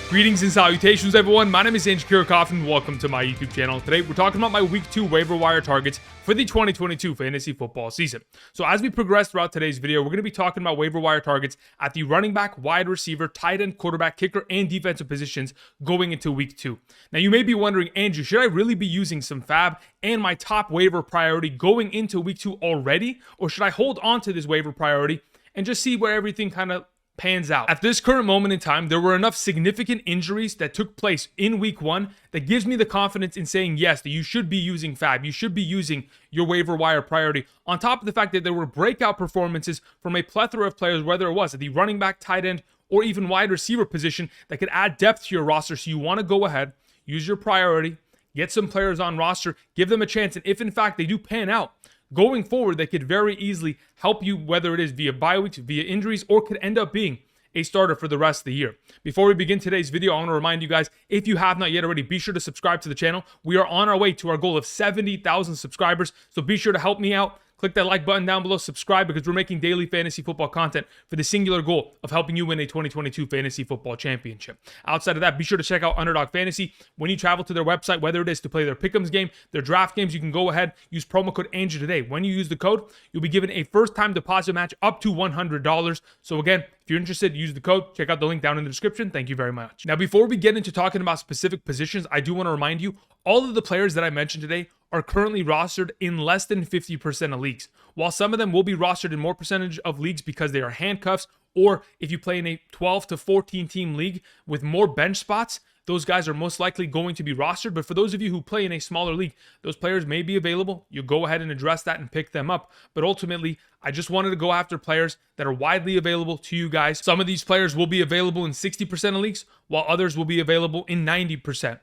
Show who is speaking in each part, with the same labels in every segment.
Speaker 1: Greetings and salutations, everyone. My name is Andrew Kirikoff, and welcome to my YouTube channel. Today, we're talking about my Week 2 waiver wire targets for the 2022 fantasy football season. So as we progress throughout today's video, we're going to be talking about waiver wire targets at the running back, wide receiver, tight end, quarterback, kicker, and defensive positions going into Week 2. Now, you may be wondering, Andrew, should I really be using some fab and my top waiver priority going into Week 2 already? Or should I hold on to this waiver priority and just see where everything kind of pans out? At this current moment in time, there were enough significant injuries that took place in Week 1 that gives me the confidence in saying yes, that you should be using fab. You should be using your waiver wire priority. On top of the fact that there were breakout performances from a plethora of players, whether it was at the running back, tight end, or even wide receiver position that could add depth to your roster. So you want to go ahead, use your priority, get some players on roster, give them a chance. And if in fact they do pan out, going forward, they could very easily help you, whether it is via bye weeks, via injuries, or could end up being a starter for the rest of the year. Before we begin today's video, I want to remind you guys, if you have not yet already, be sure to subscribe to the channel. We are on our way to our goal of 70,000 subscribers, so be sure to help me out. Click that like button down below, subscribe, because we're making daily fantasy football content for the singular goal of helping you win a 2022 fantasy football championship. Outside of that, be sure to check out Underdog Fantasy. When you travel to their website, whether it is to play their pick'ems game, their draft games, you can go ahead, use promo code Andrew today. When you use the code, you'll be given a first-time deposit match up to $100. So again, if you're interested, use the code. Check out the link down in the description. Thank you very much. Now, before we get into talking about specific positions, I do want to remind you, all of the players that I mentioned today are currently rostered in less than 50% of leagues. While some of them will be rostered in more percentage of leagues because they are handcuffs, or if you play in a 12 to 14 team league with more bench spots, those guys are most likely going to be rostered. But for those of you who play in a smaller league, those players may be available. You go ahead and address that and pick them up. But ultimately, I just wanted to go after players that are widely available to you guys. Some of these players will be available in 60% of leagues, while others will be available in 90%.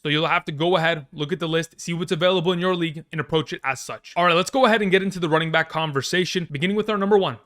Speaker 1: So you'll have to go ahead, look at the list, see what's available in your league, and approach it as such. All right, let's go ahead and get into the running back conversation, beginning with our number one.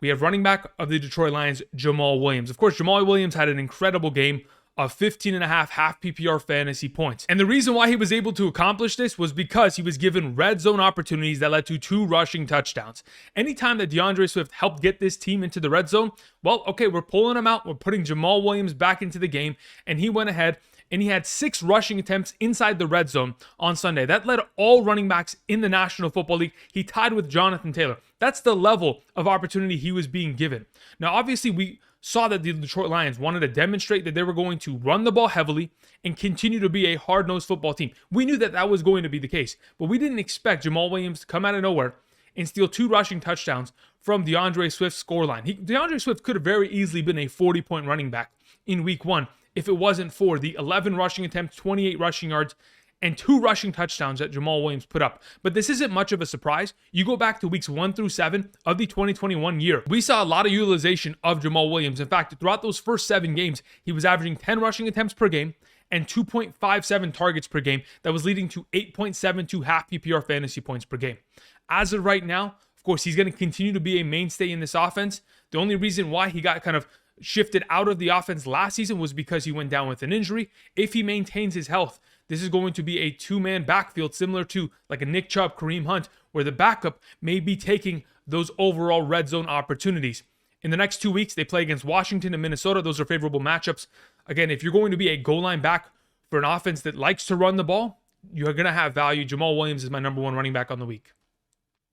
Speaker 1: We have running back of the Detroit Lions, Jamaal Williams. Of course, Jamaal Williams had an incredible game of 15.5 half PPR fantasy points. And the reason why he was able to accomplish this was because he was given red zone opportunities that led to 2 rushing touchdowns. Anytime that DeAndre Swift helped get this team into the red zone, well, okay, we're pulling him out. We're putting Jamaal Williams back into the game, and he went ahead and he had 6 rushing attempts inside the red zone on Sunday. That led all running backs in the National Football League. He tied with Jonathan Taylor. That's the level of opportunity he was being given. Now, obviously, we saw that the Detroit Lions wanted to demonstrate that they were going to run the ball heavily and continue to be a hard-nosed football team. We knew that that was going to be the case, but we didn't expect Jamaal Williams to come out of nowhere and steal 2 rushing touchdowns from DeAndre Swift's scoreline. DeAndre Swift could have very easily been a 40-point running back in Week 1 if it wasn't for the 11 rushing attempts, 28 rushing yards, and 2 rushing touchdowns that Jamaal Williams put up. But this isn't much of a surprise. You go back to weeks 1 through 7 of the 2021 year. We saw a lot of utilization of Jamaal Williams. In fact, throughout those first 7 games, he was averaging 10 rushing attempts per game and 2.57 targets per game. That was leading to 8.72 half PPR fantasy points per game. As of right now, of course, he's going to continue to be a mainstay in this offense. The only reason why he got kind of shifted out of the offense last season was because he went down with an injury. If he maintains his health, this is going to be a 2-man backfield similar to like a Nick Chubb, Kareem Hunt, where the backup may be taking those overall red zone opportunities. In the next 2 weeks, they play against Washington and Minnesota. Those are favorable matchups. Again, if you're going to be a goal line back for an offense that likes to run the ball, you're going to have value. Jamaal Williams is my number 1 running back on the week.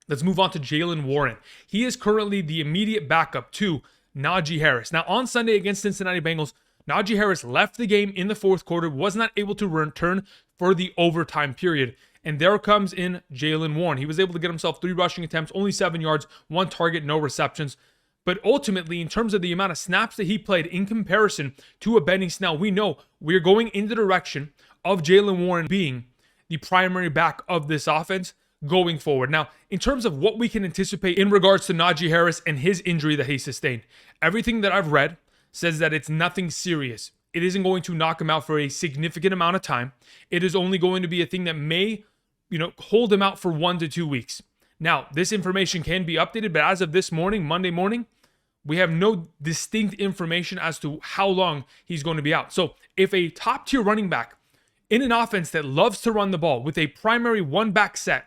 Speaker 1: Let's move on to Jaylen Warren. He is currently the immediate backup to Najee Harris. Now, on Sunday against Cincinnati Bengals, Najee Harris left the game in the 4th quarter, was not able to return for the overtime period. And there comes in Jaylen Warren. He was able to get himself 3 rushing attempts, only 7 yards, 1 target, no receptions. But ultimately, in terms of the amount of snaps that he played in comparison to a Benny Snell, we know we're going in the direction of Jaylen Warren being the primary back of this offense going forward. Now, in terms of what we can anticipate in regards to Najee Harris and his injury that he sustained, everything that I've read says that it's nothing serious. It isn't going to knock him out for a significant amount of time. It is only going to be a thing that may, hold him out for 1 to 2 weeks. Now, this information can be updated, but as of this morning, Monday morning, we have no distinct information as to how long he's going to be out. So if a top tier running back in an offense that loves to run the ball with a primary 1-back set,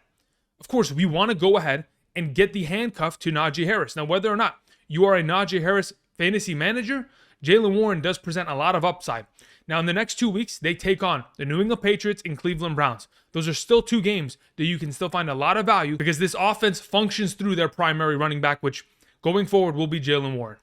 Speaker 1: of course, we want to go ahead and get the handcuff to Najee Harris. Now, whether or not you are a Najee Harris fantasy manager, Jaylen Warren does present a lot of upside. Now, in the next 2 weeks, they take on the New England Patriots and Cleveland Browns. Those are still 2 games that you can still find a lot of value because this offense functions through their primary running back, which going forward will be Jaylen Warren.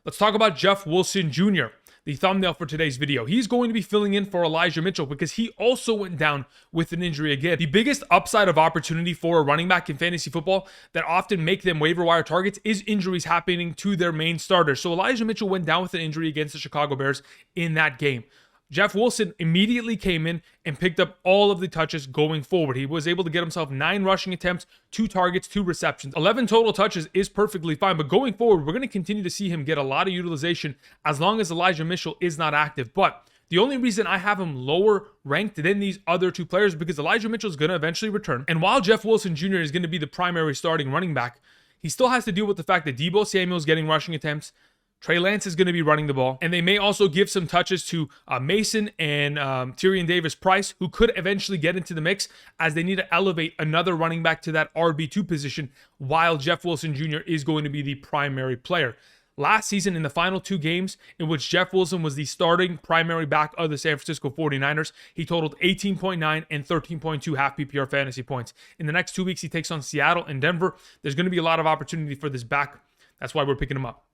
Speaker 1: Let's talk about Jeff Wilson Jr., the thumbnail for today's video. He's going to be filling in for Elijah Mitchell because he also went down with an injury again. The biggest upside of opportunity for a running back in fantasy football that often make them waiver wire targets is injuries happening to their main starters. So Elijah Mitchell went down with an injury against the Chicago Bears in that game. Jeff Wilson immediately came in and picked up all of the touches going forward. He was able to get himself 9 rushing attempts, 2 targets, 2 receptions. 11 total touches is perfectly fine, but going forward, we're going to continue to see him get a lot of utilization as long as Elijah Mitchell is not active. But the only reason I have him lower ranked than these other 2 players is because Elijah Mitchell is going to eventually return. And while Jeff Wilson Jr. is going to be the primary starting running back, he still has to deal with the fact that Deebo Samuel is getting rushing attempts, Trey Lance is going to be running the ball, and they may also give some touches to Mason and Tyrion Davis-Price, who could eventually get into the mix as they need to elevate another running back to that RB2 position while Jeff Wilson Jr. is going to be the primary player. Last season, in the final 2 games in which Jeff Wilson was the starting primary back of the San Francisco 49ers, he totaled 18.9 and 13.2 half PPR fantasy points. In the next 2 weeks, he takes on Seattle and Denver. There's going to be a lot of opportunity for this back. That's why we're picking him up.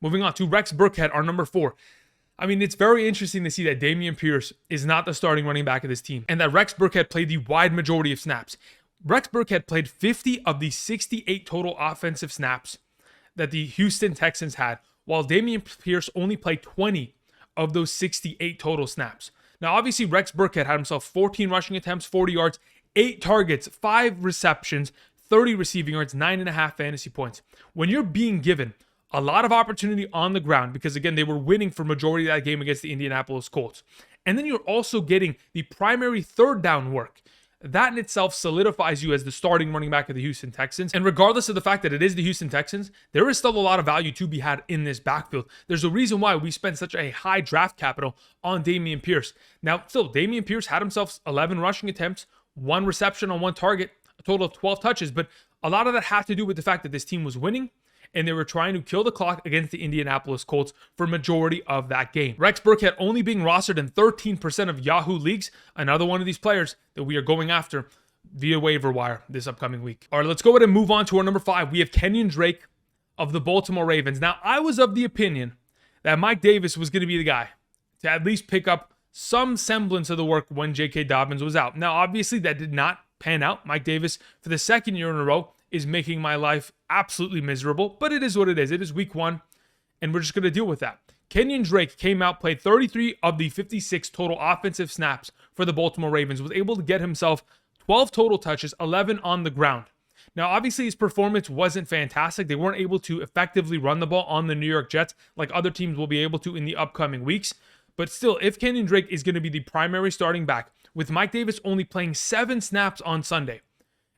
Speaker 1: Moving on to Rex Burkhead, our number 4. I mean, it's very interesting to see that Dameon Pierce is not the starting running back of this team and that Rex Burkhead played the wide majority of snaps. Rex Burkhead played 50 of the 68 total offensive snaps that the Houston Texans had, while Dameon Pierce only played 20 of those 68 total snaps. Now, obviously, Rex Burkhead had himself 14 rushing attempts, 40 yards, 8 targets, 5 receptions, 30 receiving yards, 9.5 fantasy points. When you're being given a lot of opportunity on the ground, because again, they were winning for majority of that game against the Indianapolis Colts. And then you're also getting the primary 3rd down work. That in itself solidifies you as the starting running back of the Houston Texans. And regardless of the fact that it is the Houston Texans, there is still a lot of value to be had in this backfield. There's a reason why we spent such a high draft capital on Dameon Pierce. Now, still, Dameon Pierce had himself 11 rushing attempts, 1 reception on 1 target, a total of 12 touches. But a lot of that had to do with the fact that this team was winning and they were trying to kill the clock against the Indianapolis Colts for majority of that game. Rex Burkhead only being rostered in 13% of Yahoo leagues, another one of these players that we are going after via waiver wire this upcoming week. All right, let's go ahead and move on to our number 5. We have Kenyan Drake of the Baltimore Ravens. Now, I was of the opinion that Mike Davis was going to be the guy to at least pick up some semblance of the work when J.K. Dobbins was out. Now, obviously, that did not pan out. Mike Davis, for the 2nd year in a row, is making my life absolutely miserable, but it is what it is. It is week 1, and we're just going to deal with that. Kenyan Drake came out, played 33 of the 56 total offensive snaps for the Baltimore Ravens, was able to get himself 12 total touches, 11 on the ground. Now, obviously, his performance wasn't fantastic. They weren't able to effectively run the ball on the New York Jets like other teams will be able to in the upcoming weeks. But still, if Kenyan Drake is going to be the primary starting back, with Mike Davis only playing 7 snaps on Sunday,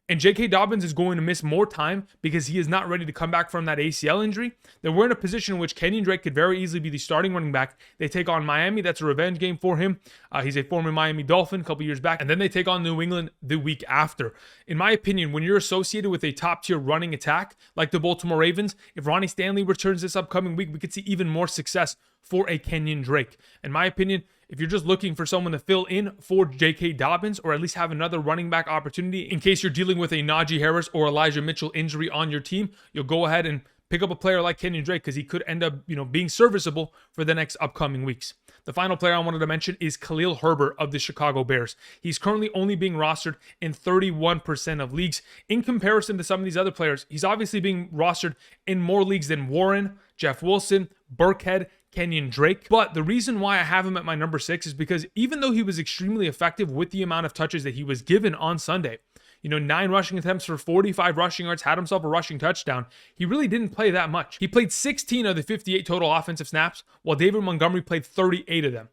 Speaker 1: and J.K. Dobbins is going to miss more time because he is not ready to come back from that ACL injury, then we're in a position in which Kenyan Drake could very easily be the starting running back. They take on Miami. That's a revenge game for him. He's a former Miami Dolphin a couple years back. And then they take on New England the week after. In my opinion, when you're associated with a top-tier running attack like the Baltimore Ravens, if Ronnie Stanley returns this upcoming week, we could see even more success for a Kenyan Drake. In my opinion, if you're just looking for someone to fill in for J.K. Dobbins or at least have another running back opportunity in case you're dealing with a Najee Harris or Elijah Mitchell injury on your team, you'll go ahead and pick up a player like Kenyan Drake because he could end up, being serviceable for the next upcoming weeks. The final player I wanted to mention is Khalil Herbert of the Chicago Bears. He's currently only being rostered in 31% of leagues. In comparison to some of these other players, he's obviously being rostered in more leagues than Warren, Jeff Wilson, Burkhead, Kenyan Drake. But the reason why I have him at my number 6 is because even though he was extremely effective with the amount of touches that he was given on Sunday, 9 rushing attempts for 45 rushing yards, had himself a rushing touchdown, he really didn't play that much. He played 16 of the 58 total offensive snaps, while David Montgomery played 38 of them.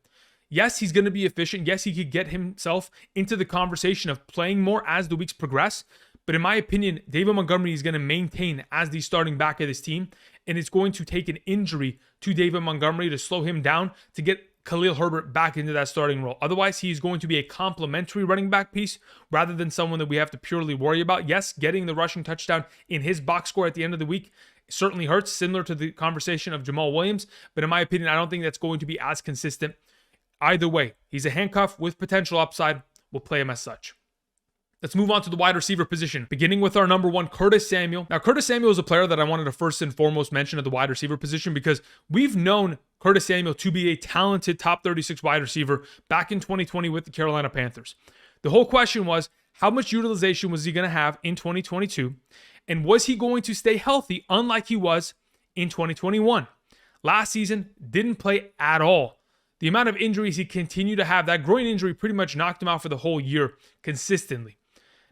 Speaker 1: Yes, he's going to be efficient. Yes, he could get himself into the conversation of playing more as the weeks progress. But in my opinion, David Montgomery is going to maintain as the starting back of this team. And it's going to take an injury to David Montgomery to slow him down to get Khalil Herbert back into that starting role. Otherwise, he's going to be a complementary running back piece rather than someone that we have to purely worry about. Yes, getting the rushing touchdown in his box score at the end of the week certainly hurts, similar to the conversation of Jamaal Williams. But in my opinion, I don't think that's going to be as consistent. Either way, he's a handcuff with potential upside. We'll play him as such. Let's move on to the wide receiver position, beginning with our number one, Curtis Samuel. Now, Curtis Samuel is a player that I wanted to first and foremost mention at the wide receiver position because we've known Curtis Samuel to be a talented top 36 wide receiver back in 2020 with the Carolina Panthers. The whole question was, how much utilization was he going to have in 2022? And was he going to stay healthy unlike he was in 2021? Last season, didn't play at all. The amount of injuries he continued to have, that groin injury pretty much knocked him out for the whole year consistently.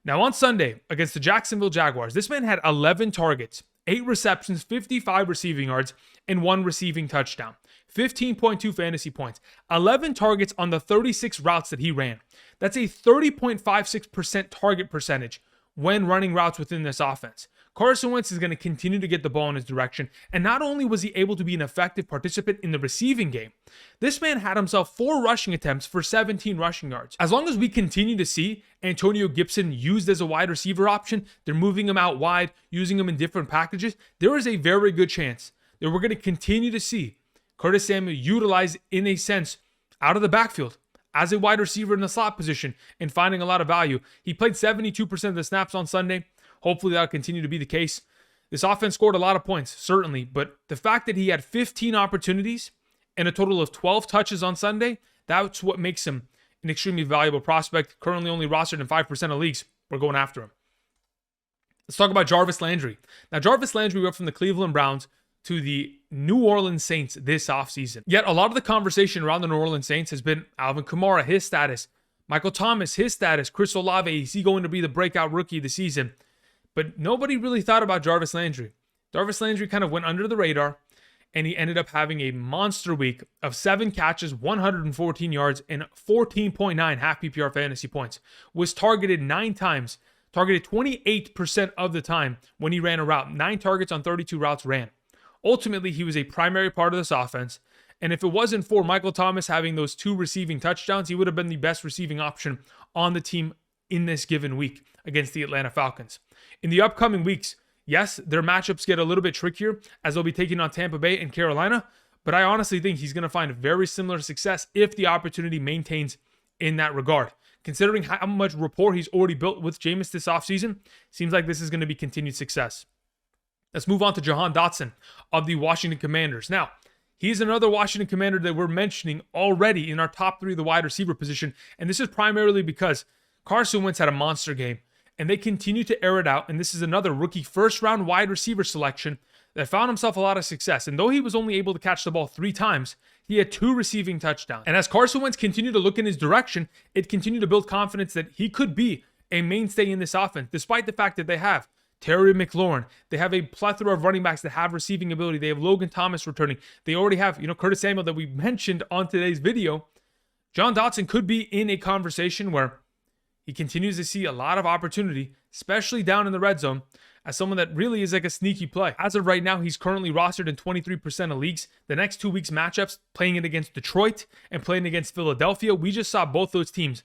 Speaker 1: Now on Sunday, against the Jacksonville Jaguars, this man had 11 targets, 8 receptions, 55 receiving yards, and 1 receiving touchdown. 15.2 fantasy points. 11 targets on the 36 routes that he ran. That's a 30.56% target percentage when running routes within this offense. Carson Wentz is going to continue to get the ball in his direction, and not only was he able to be an effective participant in the receiving game, this man had himself 4 rushing attempts for 17 rushing yards. As long as we continue to see Antonio Gibson used as a wide receiver option, they're moving him out wide, using him in different packages, there is a very good chance that we're going to continue to see Curtis Samuel utilized in a sense out of the backfield as a wide receiver in the slot position and finding a lot of value. He played 72% of the snaps on Sunday. Hopefully that'll continue to be the case. This offense scored a lot of points, certainly, but the fact that he had 15 opportunities and a total of 12 touches on Sunday, that's what makes him an extremely valuable prospect. Currently only rostered in 5% of leagues. We're going after him. Let's talk about Jarvis Landry. Now, Jarvis Landry went from the Cleveland Browns to the New Orleans Saints this offseason. Yet a lot of the conversation around the New Orleans Saints has been Alvin Kamara, his status, Michael Thomas, his status, Chris Olave, is he going to be the breakout rookie of the season? But nobody really thought about Jarvis Landry. Jarvis Landry kind of went under the radar, and he ended up having a monster week of 7 catches, 114 yards, and 14.9 half PPR fantasy points. Was targeted 9 times, targeted 28% of the time when he ran a route. 9 targets on 32 routes ran. Ultimately, he was a primary part of this offense, and if it wasn't for Michael Thomas having those 2 receiving touchdowns, he would have been the best receiving option on the team in this given week against the Atlanta Falcons. In the upcoming weeks, yes, their matchups get a little bit trickier as they'll be taking on Tampa Bay and Carolina, but I honestly think he's going to find very similar success if the opportunity maintains in that regard. Considering how much rapport he's already built with Jameis this offseason, seems like this is going to be continued success. Let's move on to Jahan Dotson of the Washington Commanders. Now, he's another Washington Commander that we're mentioning already in our top 3 of the wide receiver position, and this is primarily because Carson Wentz had a monster game, and they continue to air it out, and this is another rookie first-round wide receiver selection that found himself a lot of success. And though he was only able to catch the ball 3 times, he had 2 receiving touchdowns. And as Carson Wentz continued to look in his direction, it continued to build confidence that he could be a mainstay in this offense, despite the fact that they have Terry McLaurin. They have a plethora of running backs that have receiving ability. They have Logan Thomas returning. They already have, Curtis Samuel that we mentioned on today's video. Jahan Dotson could be in a conversation where he continues to see a lot of opportunity, especially down in the red zone, as someone that really is like a sneaky play. As of right now, he's currently rostered in 23% of leagues. The next 2 weeks matchups, playing it against Detroit and playing against Philadelphia, we just saw both those teams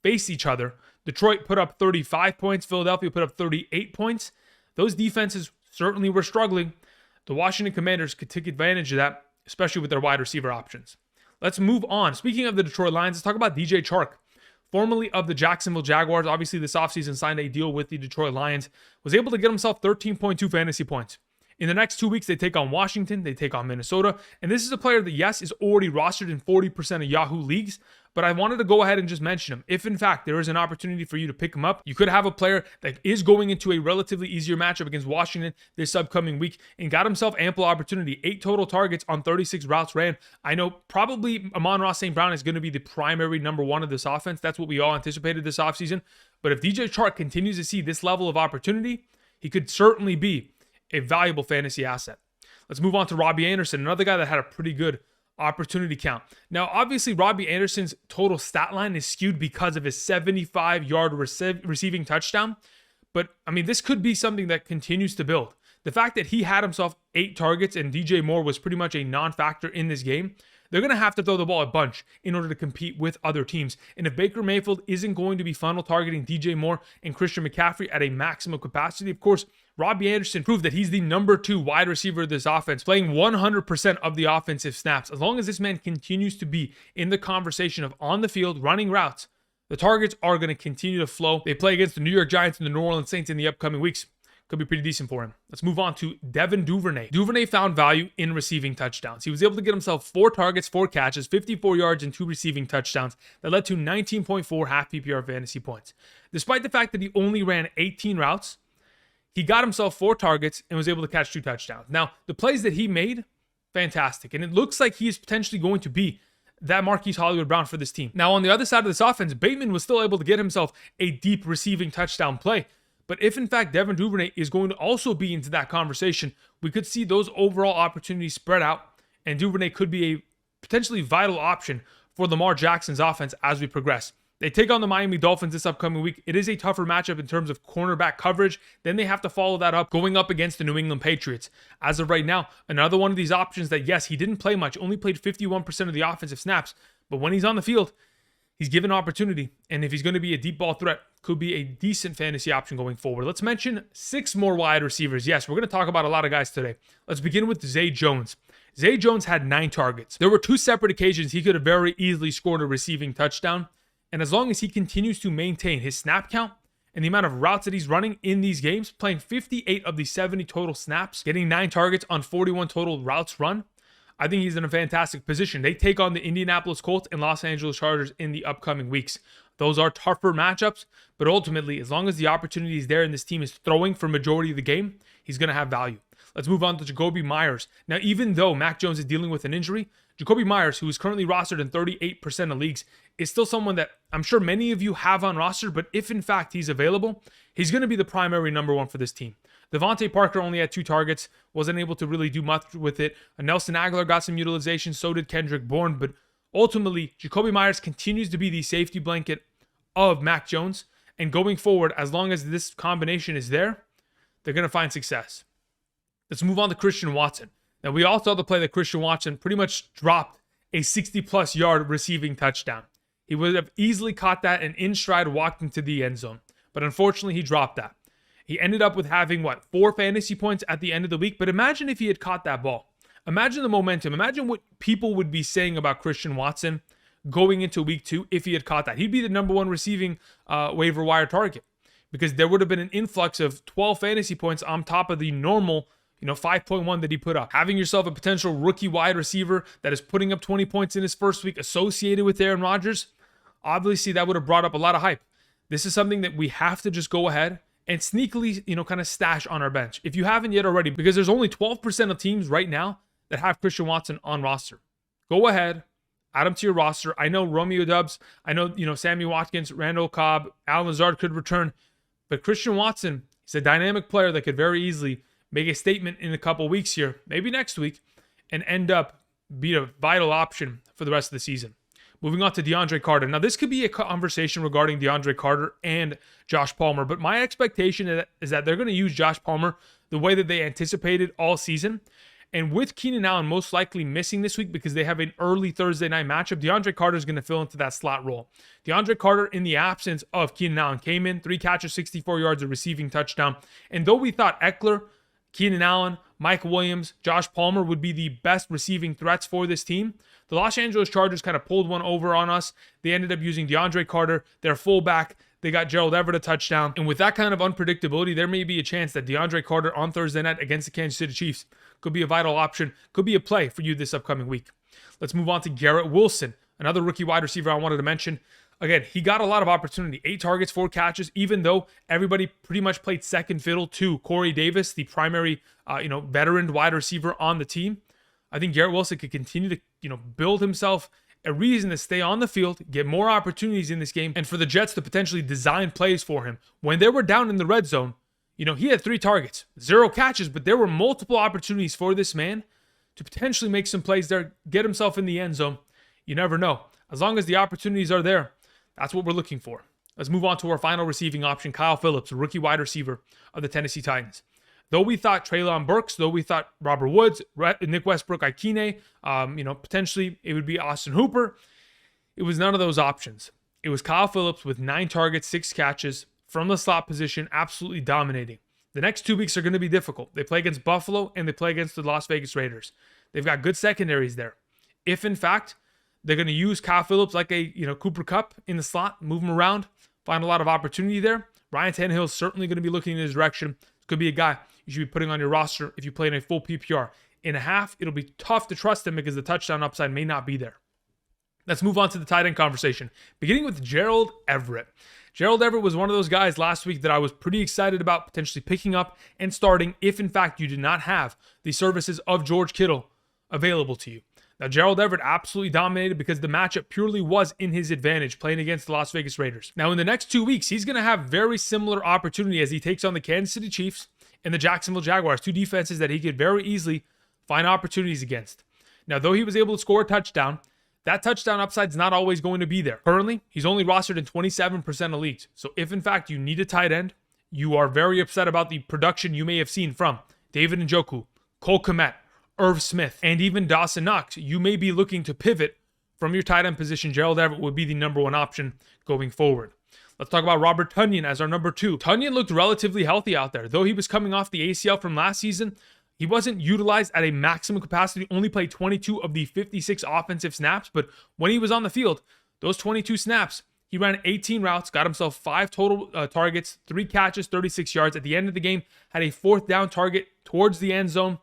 Speaker 1: face each other. Detroit put up 35 points. Philadelphia put up 38 points. Those defenses certainly were struggling. The Washington Commanders could take advantage of that, especially with their wide receiver options. Let's move on. Speaking of the Detroit Lions, let's talk about DJ Chark. Formerly of the Jacksonville Jaguars, obviously this offseason signed a deal with the Detroit Lions, was able to get himself 13.2 fantasy points. In the next 2 weeks, they take on Washington, they take on Minnesota, and this is a player that, yes, is already rostered in 40% of Yahoo leagues, but I wanted to go ahead and just mention him. If, in fact, there is an opportunity for you to pick him up, you could have a player that is going into a relatively easier matchup against Washington this upcoming week and got himself ample opportunity. 8 total targets on 36 routes ran. I know probably Amon-Ra St. Brown is going to be the primary number 1 of this offense. That's what we all anticipated this offseason. But if DJ Chark continues to see this level of opportunity, he could certainly be a valuable fantasy asset. Let's move on to Robbie Anderson, another guy that had a pretty good opportunity count. Now, obviously, Robbie Anderson's total stat line is skewed because of his 75-yard receiving touchdown. But, this could be something that continues to build. The fact that he had himself 8 targets and DJ Moore was pretty much a non-factor in this game, they're going to have to throw the ball a bunch in order to compete with other teams. And if Baker Mayfield isn't going to be funnel targeting DJ Moore and Christian McCaffrey at a maximum capacity, of course, Robbie Anderson proved that he's the number 2 wide receiver of this offense, playing 100% of the offensive snaps. As long as this man continues to be in the conversation of on the field, running routes, the targets are going to continue to flow. They play against the New York Giants and the New Orleans Saints in the upcoming weeks. Could be pretty decent for him. Let's move on to Devin Duvernay. Duvernay found value in receiving touchdowns. He was able to get himself 4 targets, 4 catches, 54 yards, and 2 receiving touchdowns that led to 19.4 half PPR fantasy points. Despite the fact that he only ran 18 routes, he got himself 4 targets and was able to catch 2 touchdowns. Now, the plays that he made, fantastic. And it looks like he is potentially going to be that Marquise Hollywood Brown for this team. Now, on the other side of this offense, Bateman was still able to get himself a deep receiving touchdown play. But if, in fact, Devin Duvernay is going to also be into that conversation, we could see those overall opportunities spread out, and Duvernay could be a potentially vital option for Lamar Jackson's offense as we progress. They take on the Miami Dolphins this upcoming week. It is a tougher matchup in terms of cornerback coverage. Then they have to follow that up going up against the New England Patriots. As of right now, another one of these options that, yes, he didn't play much, only played 51% of the offensive snaps, but when he's on the field, he's given opportunity, and if he's going to be a deep ball threat, could be a decent fantasy option going forward. Let's mention 6 more wide receivers. Yes, we're going to talk about a lot of guys today. Let's begin with Zay Jones. Zay Jones had 9 targets. There were 2 separate occasions he could have very easily scored a receiving touchdown, and as long as he continues to maintain his snap count and the amount of routes that he's running in these games, playing 58 of the 70 total snaps, getting 9 targets on 41 total routes run, I think he's in a fantastic position. They take on the Indianapolis Colts and Los Angeles Chargers in the upcoming weeks. Those are tougher matchups, but ultimately, as long as the opportunity is there and this team is throwing for majority of the game, he's going to have value. Let's move on to Jakobi Meyers. Now, even though Mac Jones is dealing with an injury, Jakobi Meyers, who is currently rostered in 38% of leagues, is still someone that I'm sure many of you have on roster, but if in fact he's available, he's going to be the primary number 1 for this team. Devontae Parker only had 2 targets, wasn't able to really do much with it. Nelson Aguilar got some utilization, so did Kendrick Bourne, but ultimately, Jakobi Meyers continues to be the safety blanket of Mac Jones, and going forward, as long as this combination is there, they're going to find success. Let's move on to Christian Watson. Now, we all saw the play that Christian Watson pretty much dropped a 60-plus yard receiving touchdown. He would have easily caught that and in stride walked into the end zone, but unfortunately, he dropped that. He ended up with having, 4 fantasy points at the end of the week, but imagine if he had caught that ball. Imagine the momentum. Imagine what people would be saying about Christian Watson going into week 2 if he had caught that. He'd be the number 1 receiving waiver wire target because there would have been an influx of 12 fantasy points on top of the normal 5.1 that he put up. Having yourself a potential rookie wide receiver that is putting up 20 points in his first week associated with Aaron Rodgers, obviously that would have brought up a lot of hype. This is something that we have to just go ahead and sneakily, kind of stash on our bench. If you haven't yet already, because there's only 12% of teams right now that have Christian Watson on roster. Go ahead, add him to your roster. I know Romeo Doubs, I know, Sammy Watkins, Randall Cobb, Alan Lazard could return, but Christian Watson, he's a dynamic player that could very easily make a statement in a couple weeks here, maybe next week, and end up being a vital option for the rest of the season. Moving on to DeAndre Carter. Now, this could be a conversation regarding DeAndre Carter and Josh Palmer, but my expectation is that they're going to use Josh Palmer the way that they anticipated all season. And with Keenan Allen most likely missing this week because they have an early Thursday night matchup, DeAndre Carter is going to fill into that slot role. DeAndre Carter, in the absence of Keenan Allen, came in, 3 catches, 64 yards, a receiving touchdown. And though we thought Eckler, Keenan Allen, Mike Williams, Josh Palmer would be the best receiving threats for this team, the Los Angeles Chargers kind of pulled one over on us. They ended up using DeAndre Carter, their fullback. They got Gerald Everett a touchdown. And with that kind of unpredictability, there may be a chance that DeAndre Carter on Thursday night against the Kansas City Chiefs could be a vital option, could be a play for you this upcoming week. Let's move on to Garrett Wilson, another rookie wide receiver I wanted to mention. Again, he got a lot of opportunity, 8 targets, 4 catches, even though everybody pretty much played second fiddle to Corey Davis, the primary, veteran wide receiver on the team. I think Garrett Wilson could continue to, build himself a reason to stay on the field, get more opportunities in this game, and for the Jets to potentially design plays for him. When they were down in the red zone, he had 3 targets, 0 catches, but there were multiple opportunities for this man to potentially make some plays there, get himself in the end zone. You never know. As long as the opportunities are there, that's what we're looking for. Let's move on to our final receiving option, Kyle Phillips, a rookie wide receiver of the Tennessee Titans. Though we thought Treylon Burks, though we thought Robert Woods, Nick Westbrook-Ikine, potentially it would be Austin Hooper, it was none of those options. It was Kyle Phillips with 9 targets, 6 catches from the slot position, absolutely dominating. The next 2 weeks are going to be difficult. They play against Buffalo and they play against the Las Vegas Raiders. They've got good secondaries there. If, in fact, they're going to use Kyle Phillips like a Cooper Kupp in the slot, move him around, find a lot of opportunity there, Ryan Tannehill is certainly going to be looking in his direction. Could be a guy you should be putting on your roster if you play in a full PPR. In a half, it'll be tough to trust him because the touchdown upside may not be there. Let's move on to the tight end conversation, beginning with Gerald Everett. Gerald Everett was one of those guys last week that I was pretty excited about potentially picking up and starting if, in fact, you did not have the services of George Kittle available to you. Now, Gerald Everett absolutely dominated because the matchup purely was in his advantage playing against the Las Vegas Raiders. Now, in the next 2 weeks, he's going to have very similar opportunity as he takes on the Kansas City Chiefs and the Jacksonville Jaguars, two defenses that he could very easily find opportunities against. Now, though he was able to score a touchdown, that touchdown upside is not always going to be there. Currently, he's only rostered in 27% of leagues. So if, in fact, you need a tight end, you are very upset about the production you may have seen from David Njoku, Cole Kmet, Irv Smith, and even Dawson Knox, you may be looking to pivot from your tight end position. Gerald Everett would be the number one option going forward. Let's talk about Robert Tonyan as our number 2. Tonyan looked relatively healthy out there. Though he was coming off the ACL from last season, he wasn't utilized at a maximum capacity, only played 22 of the 56 offensive snaps, but when he was on the field, those 22 snaps, he ran 18 routes, got himself 5 total targets, 3 catches, 36 yards. At the end of the game, had a 4th down target towards the end zone.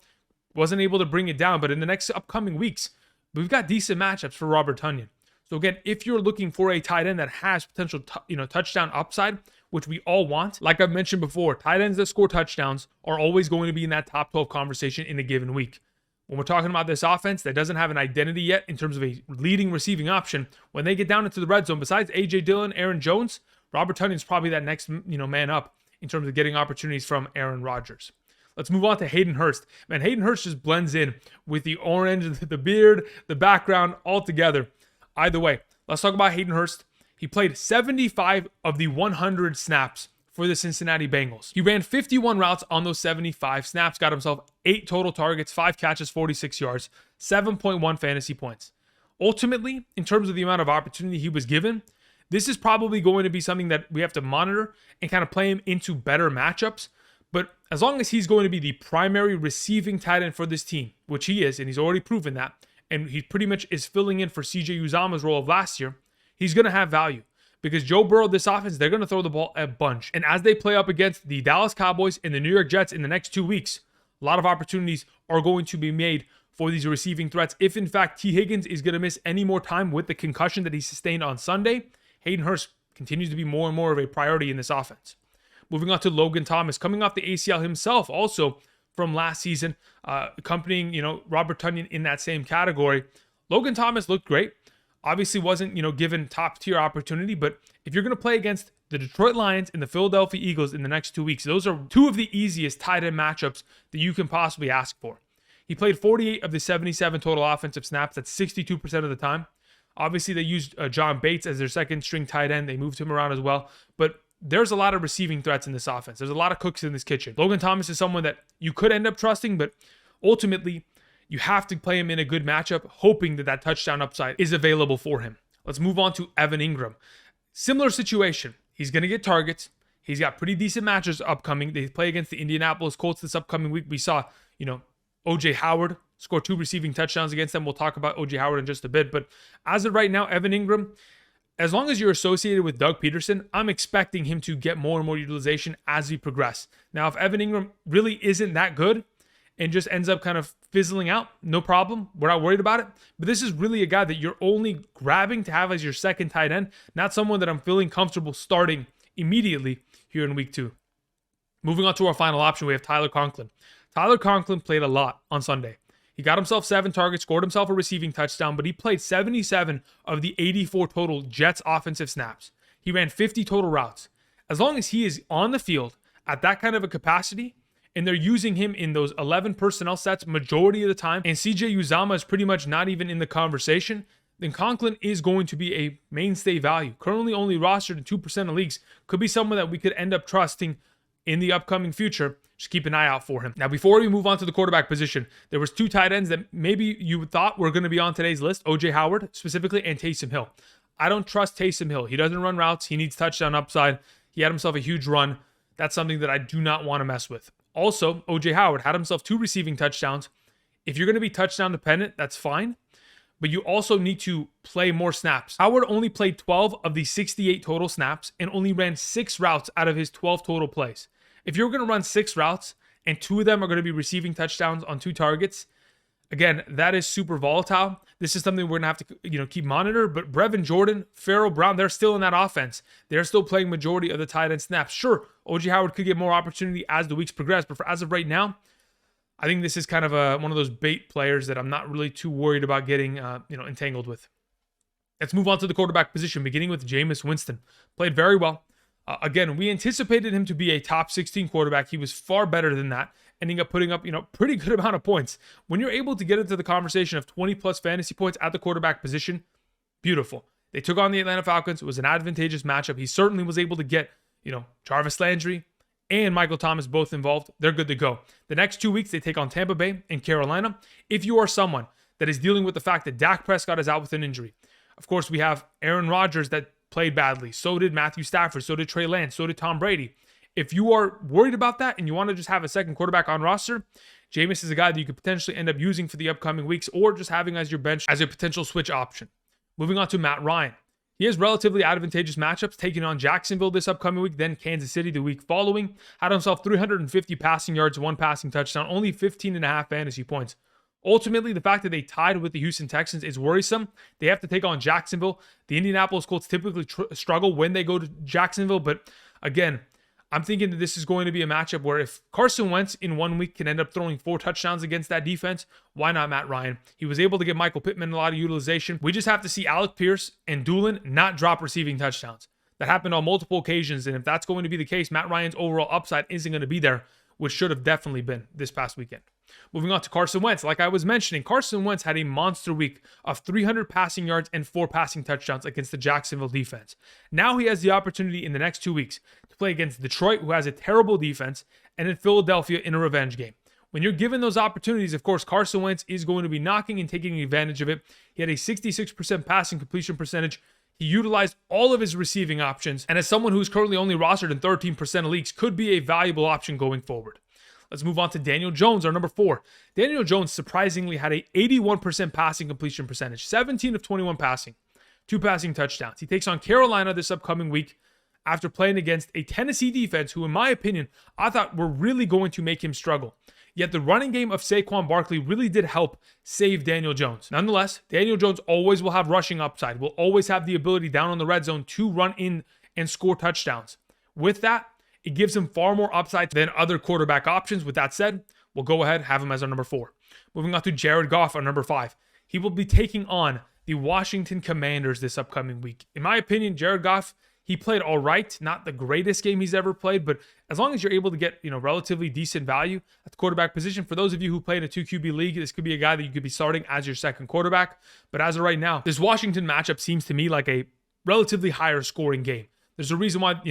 Speaker 1: Wasn't able to bring it down, but in the next upcoming weeks, we've got decent matchups for Robert Tonyan. So again, if you're looking for a tight end that has potential touchdown upside, which we all want, like I've mentioned before, tight ends that score touchdowns are always going to be in that top 12 conversation in a given week. When we're talking about this offense that doesn't have an identity yet in terms of a leading receiving option, when they get down into the red zone, besides A.J. Dillon, Aaron Jones, Robert Tonyan's probably that next man up in terms of getting opportunities from Aaron Rodgers. Let's move on to Hayden Hurst. Man, Hayden Hurst just blends in with the orange, the beard, the background all together. Either way, let's talk about Hayden Hurst. He played 75 of the 100 snaps for the Cincinnati Bengals. He ran 51 routes on those 75 snaps, got himself 8 total targets, 5 catches, 46 yards, 7.1 fantasy points. Ultimately, in terms of the amount of opportunity he was given, this is probably going to be something that we have to monitor and kind of play him into better matchups. But as long as he's going to be the primary receiving tight end for this team, which he is, and he's already proven that, and he pretty much is filling in for CJ Uzama's role of last year, he's going to have value. Because Joe Burrow, this offense, they're going to throw the ball a bunch. And as they play up against the Dallas Cowboys and the New York Jets in the next 2 weeks, a lot of opportunities are going to be made for these receiving threats. If, in fact, T. Higgins is going to miss any more time with the concussion that he sustained on Sunday, Hayden Hurst continues to be more and more of a priority in this offense. Moving on to Logan Thomas, coming off the ACL himself, also from last season, accompanying Robert Tonyan in that same category. Logan Thomas looked great. Obviously wasn't given top tier opportunity, but if you're going to play against the Detroit Lions and the Philadelphia Eagles in the next 2 weeks, those are 2 of the easiest tight end matchups that you can possibly ask for. He played 48 of the 77 total offensive snaps. That's 62% of the time. Obviously, they used John Bates as their second string tight end. They moved him around as well, but there's a lot of receiving threats in this offense. There's a lot of cooks in this kitchen. Logan Thomas is someone that you could end up trusting, but ultimately, you have to play him in a good matchup, hoping that touchdown upside is available for him. Let's move on to Evan Engram. Similar situation. He's going to get targets. He's got pretty decent matches upcoming. They play against the Indianapolis Colts this upcoming week. We saw, O.J.Howard score 2 receiving touchdowns against them. We'll talk about O.J.Howard in just a bit. But as of right now, Evan Engram, as long as you're associated with Doug Peterson, I'm expecting him to get more and more utilization as we progress. Now, if Evan Engram really isn't that good and just ends up kind of fizzling out, no problem. We're not worried about it. But this is really a guy that you're only grabbing to have as your second tight end, not someone that I'm feeling comfortable starting immediately here in week 2. Moving on to our final option, we have Tyler Conklin. Tyler Conklin played a lot on Sunday. He got himself 7 targets, scored himself a receiving touchdown, but he played 77 of the 84 total Jets offensive snaps. He ran 50 total routes. As long as he is on the field at that kind of a capacity, and they're using him in those 11 personnel sets majority of the time, and CJ Uzama is pretty much not even in the conversation, then Conklin is going to be a mainstay value. Currently only rostered in 2% of leagues. Could be someone that we could end up trusting in the upcoming future. Just keep an eye out for him. Now, before we move on to the quarterback position, there was 2 tight ends that maybe you thought were going to be on today's list, O.J.Howard specifically, and Taysom Hill. I don't trust Taysom Hill. He doesn't run routes. He needs touchdown upside. He had himself a huge run. That's something that I do not want to mess with. Also, O.J.Howard had himself 2 receiving touchdowns. If you're going to be touchdown dependent, that's fine. But you also need to play more snaps. Howard only played 12 of the 68 total snaps and only ran 6 routes out of his 12 total plays. If you're going to run 6 routes and 2 of them are going to be receiving touchdowns on 2 targets, again, that is super volatile. This is something we're going to have to keep monitor. But Brevin Jordan, Pharaoh Brown, they're still in that offense. They're still playing majority of the tight end snaps. Sure, O.J.Howard could get more opportunity as the weeks progress, but as of right now, I think this is kind of one of those bait players that I'm not really too worried about getting entangled with. Let's move on to the quarterback position, beginning with Jameis Winston. Played very well. Again, we anticipated him to be a top 16 quarterback. He was far better than that, ending up putting up pretty good amount of points. When you're able to get into the conversation of 20 plus fantasy points at the quarterback position, beautiful. They took on the Atlanta Falcons. It was an advantageous matchup. He certainly was able to get Jarvis Landry and Michael Thomas both involved. They're good to go. The next 2 weeks, they take on Tampa Bay and Carolina. If you are someone that is dealing with the fact that Dak Prescott is out with an injury, of course, we have Aaron Rodgers that played badly. So did Matthew Stafford. So did Trey Lance. So did Tom Brady. If you are worried about that and you want to just have a second quarterback on roster, Jameis is a guy that you could potentially end up using for the upcoming weeks or just having as your bench as a potential switch option. Moving on to Matt Ryan. He has relatively advantageous matchups, taking on Jacksonville this upcoming week, then Kansas City the week following. Had himself 350 passing yards, 1 passing touchdown, only 15.5 fantasy points. Ultimately, the fact that they tied with the Houston Texans is worrisome. They have to take on Jacksonville. The Indianapolis Colts typically struggle when they go to Jacksonville, but again, I'm thinking that this is going to be a matchup where if Carson Wentz in 1 week can end up throwing 4 touchdowns against that defense, why not Matt Ryan? He was able to get Michael Pittman a lot of utilization. We just have to see Alec Pierce and Doolin not drop receiving touchdowns. That happened on multiple occasions, and if that's going to be the case, Matt Ryan's overall upside isn't going to be there, which should have definitely been this past weekend. Moving on to Carson Wentz. Like I was mentioning, Carson Wentz had a monster week of 300 passing yards and 4 passing touchdowns against the Jacksonville defense. Now he has the opportunity in the next 2 weeks to play against Detroit, who has a terrible defense, and in Philadelphia in a revenge game. When you're given those opportunities, of course, Carson Wentz is going to be knocking and taking advantage of it. He had a 66% passing completion percentage. He utilized all of his receiving options, and as someone who's currently only rostered in 13% of leagues, could be a valuable option going forward. Let's move on to Daniel Jones, our number 4. Daniel Jones surprisingly had a 81% passing completion percentage, 17 of 21 passing, 2 passing touchdowns. He takes on Carolina this upcoming week after playing against a Tennessee defense who, in my opinion, I thought were really going to make him struggle. Yet the running game of Saquon Barkley really did help save Daniel Jones. Nonetheless, Daniel Jones always will have rushing upside, will always have the ability down on the red zone to run in and score touchdowns. With that, it gives him far more upside than other quarterback options. With that said, we'll go ahead and have him as our number 4. Moving on to Jared Goff, our number 5. He will be taking on the Washington Commanders this upcoming week. In my opinion, Jared Goff, he played all right. Not the greatest game he's ever played, but as long as you're able to get, relatively decent value at the quarterback position, for those of you who play in a 2 QB league, this could be a guy that you could be starting as your second quarterback. But as of right now, this Washington matchup seems to me like a relatively higher scoring game. There's a reason why,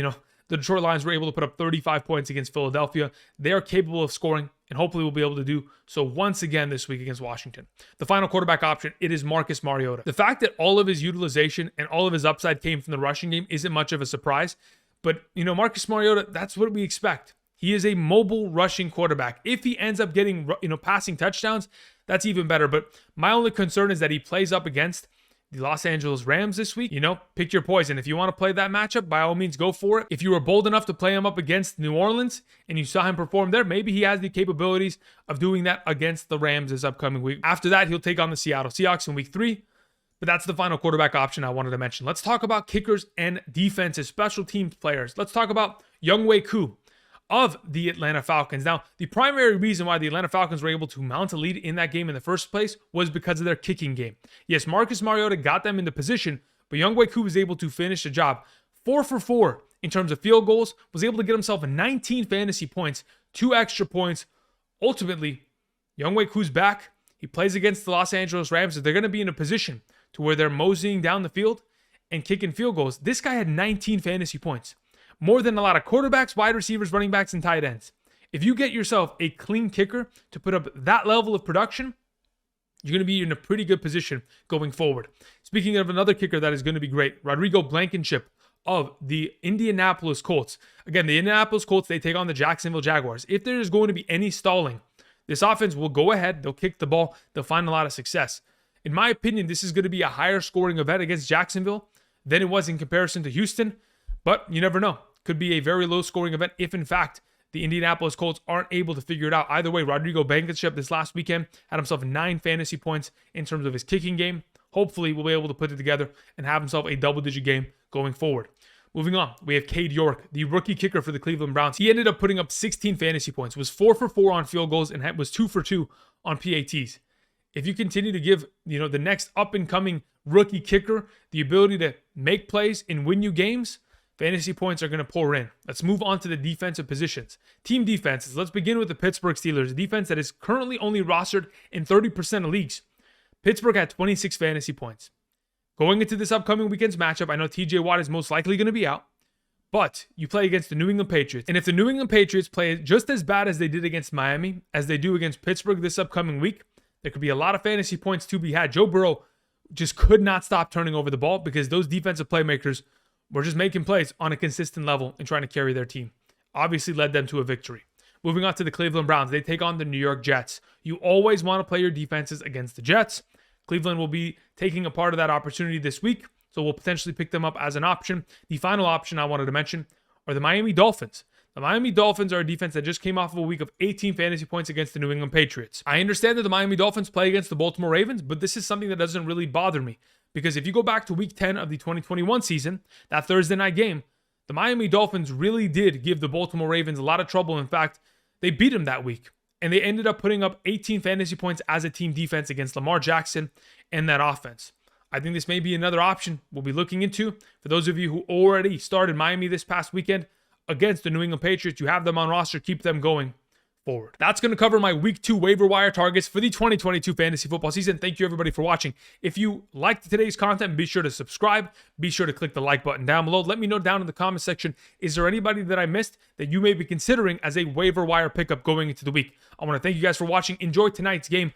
Speaker 1: the Detroit Lions were able to put up 35 points against Philadelphia. They are capable of scoring, and hopefully we'll be able to do so once again this week against Washington. The final quarterback option, it is Marcus Mariota. The fact that all of his utilization and all of his upside came from the rushing game isn't much of a surprise. But, Marcus Mariota, that's what we expect. He is a mobile rushing quarterback. If he ends up getting, passing touchdowns, that's even better. But my only concern is that he plays up against the Los Angeles Rams this week. Pick your poison. If you want to play that matchup, by all means, go for it. If you were bold enough to play him up against New Orleans and you saw him perform there, maybe he has the capabilities of doing that against the Rams this upcoming week. After that, he'll take on the Seattle Seahawks in week 3. But that's the final quarterback option I wanted to mention. Let's talk about kickers and defenses, special teams players. Let's talk about Younghoe Koo of the Atlanta Falcons. Now, the primary reason why the Atlanta Falcons were able to mount a lead in that game in the first place was because of their kicking game. Yes, Marcus Mariota got them into position, but Younghoe Koo was able to finish the job. 4 for 4 in terms of field goals, was able to get himself 19 fantasy points, 2 extra points. Ultimately, Younghoe Koo's back. He plays against the Los Angeles Rams, so they're going to be in a position to where they're moseying down the field and kicking field goals. This guy had 19 fantasy points. More than a lot of quarterbacks, wide receivers, running backs, and tight ends. If you get yourself a clean kicker to put up that level of production, you're going to be in a pretty good position going forward. Speaking of another kicker that is going to be great, Rodrigo Blankenship of the Indianapolis Colts. Again, the Indianapolis Colts, they take on the Jacksonville Jaguars. If there is going to be any stalling, this offense will go ahead, they'll kick the ball, they'll find a lot of success. In my opinion, this is going to be a higher scoring event against Jacksonville than it was in comparison to Houston, but you never know. Could be a very low scoring event if, in fact, the Indianapolis Colts aren't able to figure it out. Either way, Rodrigo Blankenship this last weekend had himself 9 fantasy points in terms of his kicking game. Hopefully, we'll be able to put it together and have himself a double-digit game going forward. Moving on, we have Cade York, the rookie kicker for the Cleveland Browns. He ended up putting up 16 fantasy points, was 4 for 4 on field goals, and was 2 for 2 on PATs. If you continue to give, the next up-and-coming rookie kicker the ability to make plays and win you games, fantasy points are going to pour in. Let's move on to the defensive positions. Team defenses. Let's begin with the Pittsburgh Steelers, a defense that is currently only rostered in 30% of leagues. Pittsburgh had 26 fantasy points. Going into this upcoming weekend's matchup, I know TJ Watt is most likely going to be out, but you play against the New England Patriots. And if the New England Patriots play just as bad as they did against Miami, as they do against Pittsburgh this upcoming week, there could be a lot of fantasy points to be had. Joe Burrow just could not stop turning over the ball because those defensive playmakers were just making plays on a consistent level and trying to carry their team. Obviously led them to a victory. Moving on to the Cleveland Browns. They take on the New York Jets. You always want to play your defenses against the Jets. Cleveland will be taking a part of that opportunity this week, so we'll potentially pick them up as an option. The final option I wanted to mention are the Miami Dolphins. The Miami Dolphins are a defense that just came off of a week of 18 fantasy points against the New England Patriots. I understand that the Miami Dolphins play against the Baltimore Ravens, but this is something that doesn't really bother me. Because if you go back to week 10 of the 2021 season, that Thursday night game, the Miami Dolphins really did give the Baltimore Ravens a lot of trouble. In fact, they beat them that week. And they ended up putting up 18 fantasy points as a team defense against Lamar Jackson and that offense. I think this may be another option we'll be looking into. For those of you who already started Miami this past weekend against the New England Patriots, you have them on roster, keep them going forward. That's going to cover my week 2 waiver wire targets for the 2022 fantasy football season. Thank you everybody for watching. If you liked today's content, be sure to subscribe. Be sure to click the like button down below. Let me know down in the comment section, is there anybody that I missed that you may be considering as a waiver wire pickup going into the week? I want to thank you guys for watching. Enjoy tonight's game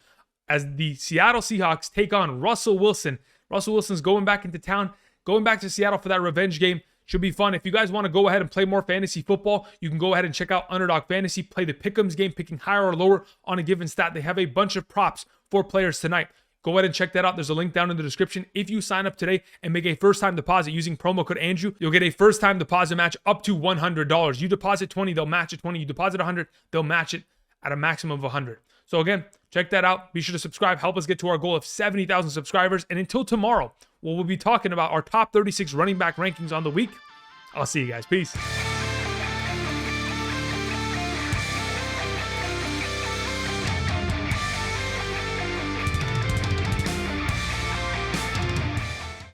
Speaker 1: as the Seattle Seahawks take on Russell Wilson. Russell Wilson's going back into town, going back to Seattle for that revenge game. Should be fun. If you guys want to go ahead and play more fantasy football, you can go ahead and check out Underdog Fantasy. Play the Pick'ems game, picking higher or lower on a given stat. They have a bunch of props for players tonight. Go ahead and check that out. There's a link down in the description. If you sign up today and make a first-time deposit using promo code Andrew, you'll get a first-time deposit match up to $100. You deposit $20, they'll match it $20. You deposit $100, they'll match it at a maximum of $100. So again, check that out. Be sure to subscribe. Help us get to our goal of 70,000 subscribers. And until tomorrow, we'll be talking about our top 36 running back rankings on the week. I'll see you guys. Peace.